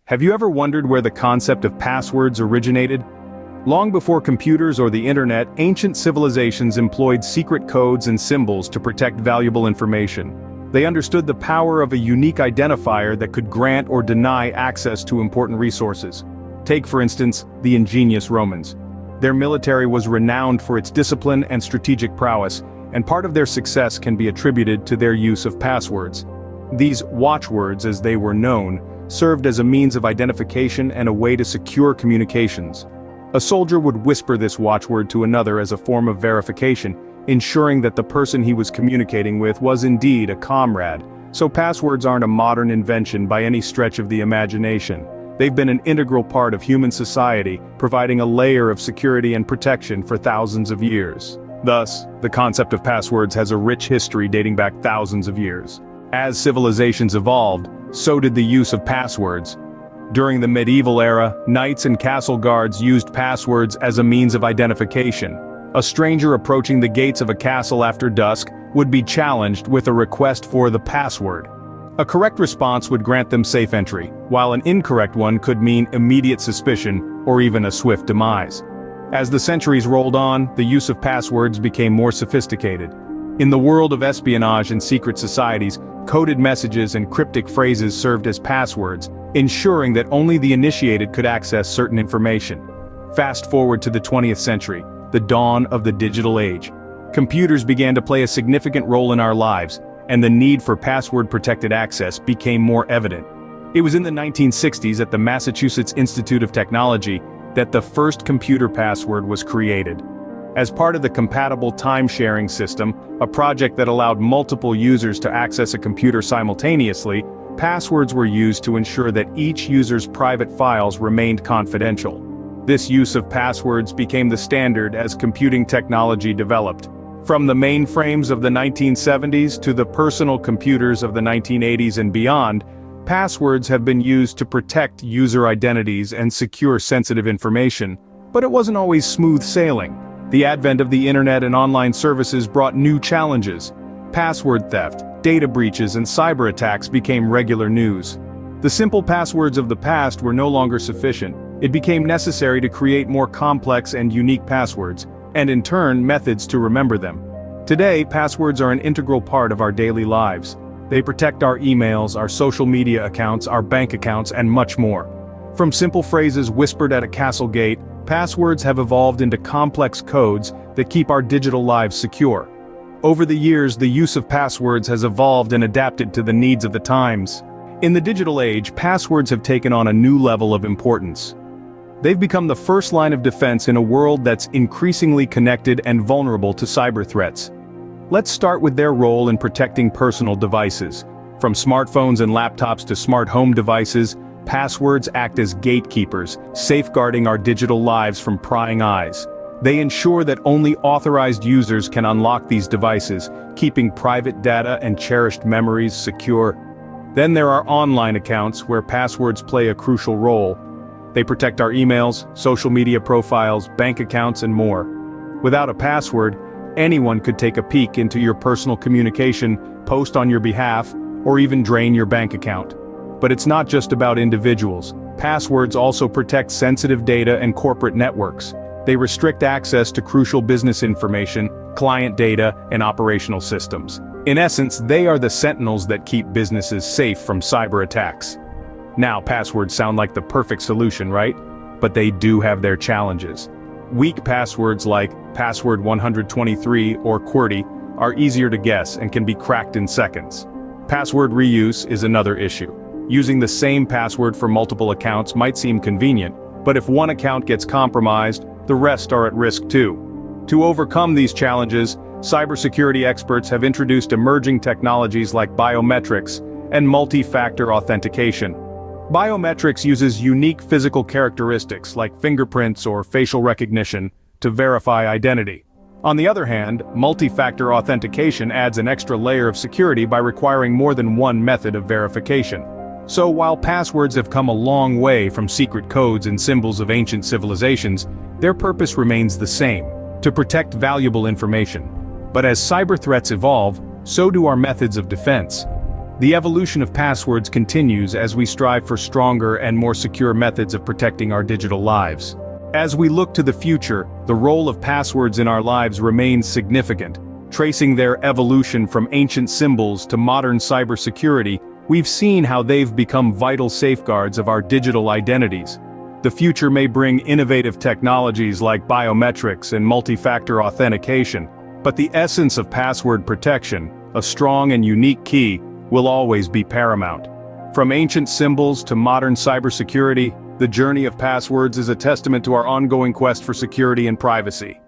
Have you ever wondered where the concept of passwords originated? Long before computers or the internet, ancient civilizations employed secret codes and symbols to protect valuable information. They understood the power of a unique identifier that could grant or deny access to important resources. Take, for instance, the ingenious Romans. Their military was renowned for its discipline and strategic prowess, and part of their success can be attributed to their use of passwords. These watchwords, as they were known, served as a means of identification and a way to secure communications. A soldier would whisper this watchword to another as a form of verification, ensuring that the person he was communicating with was indeed a comrade. So passwords aren't a modern invention by any stretch of the imagination. They've been an integral part of human society, providing a layer of security and protection for thousands of years. Thus, the concept of passwords has a rich history dating back thousands of years. As civilizations evolved, so did the use of passwords. During the medieval era, knights and castle guards used passwords as a means of identification. A stranger approaching the gates of a castle after dusk would be challenged with a request for the password. A correct response would grant them safe entry, while an incorrect one could mean immediate suspicion or even a swift demise. As the centuries rolled on, the use of passwords became more sophisticated. In the world of espionage and secret societies, coded messages and cryptic phrases served as passwords, ensuring that only the initiated could access certain information. Fast forward to the 20th century, the dawn of the digital age. Computers began to play a significant role in our lives, and the need for password-protected access became more evident. It was in the 1960s at the Massachusetts Institute of Technology that the first computer password was created. As part of the compatible time-sharing system, a project that allowed multiple users to access a computer simultaneously, passwords were used to ensure that each user's private files remained confidential. This use of passwords became the standard as computing technology developed. From the mainframes of the 1970s to the personal computers of the 1980s and beyond, passwords have been used to protect user identities and secure sensitive information. But it wasn't always smooth sailing. The advent of the internet and online services brought new challenges. Password theft, data breaches, and cyber attacks became regular news. The simple passwords of the past were no longer sufficient. It became necessary to create more complex and unique passwords, and in turn, methods to remember them. Today, passwords are an integral part of our daily lives. They protect our emails, our social media accounts, our bank accounts, and much more. From simple phrases whispered at a castle gate, passwords have evolved into complex codes that keep our digital lives secure. Over the years, the use of passwords has evolved and adapted to the needs of the times. In the digital age, passwords have taken on a new level of importance. They've become the first line of defense in a world that's increasingly connected and vulnerable to cyber threats. Let's start with their role in protecting personal devices. From smartphones and laptops to smart home devices, passwords act as gatekeepers, safeguarding our digital lives from prying eyes. They ensure that only authorized users can unlock these devices, keeping private data and cherished memories secure. Then there are online accounts where passwords play a crucial role. They protect our emails, social media profiles, bank accounts, and more. Without a password, anyone could take a peek into your personal communication, post on your behalf, or even drain your bank account. But it's not just about individuals. Passwords also protect sensitive data and corporate networks. They restrict access to crucial business information, client data, and operational systems. In essence, they are the sentinels that keep businesses safe from cyber attacks. Now, passwords sound like the perfect solution, right? But they do have their challenges. Weak passwords like password 123 or QWERTY are easier to guess and can be cracked in seconds. Password reuse is another issue. Using the same password for multiple accounts might seem convenient, but if one account gets compromised, the rest are at risk too. To overcome these challenges, cybersecurity experts have introduced emerging technologies like biometrics and multi-factor authentication. Biometrics uses unique physical characteristics like fingerprints or facial recognition to verify identity. On the other hand, multi-factor authentication adds an extra layer of security by requiring more than one method of verification. So while passwords have come a long way from secret codes and symbols of ancient civilizations, their purpose remains the same: to protect valuable information. But as cyber threats evolve, so do our methods of defense. The evolution of passwords continues as we strive for stronger and more secure methods of protecting our digital lives. As we look to the future, the role of passwords in our lives remains significant. Tracing their evolution from ancient symbols to modern cybersecurity, we've seen how they've become vital safeguards of our digital identities. The future may bring innovative technologies like biometrics and multi-factor authentication, but the essence of password protection, a strong and unique key, will always be paramount. From ancient symbols to modern cybersecurity, the journey of passwords is a testament to our ongoing quest for security and privacy.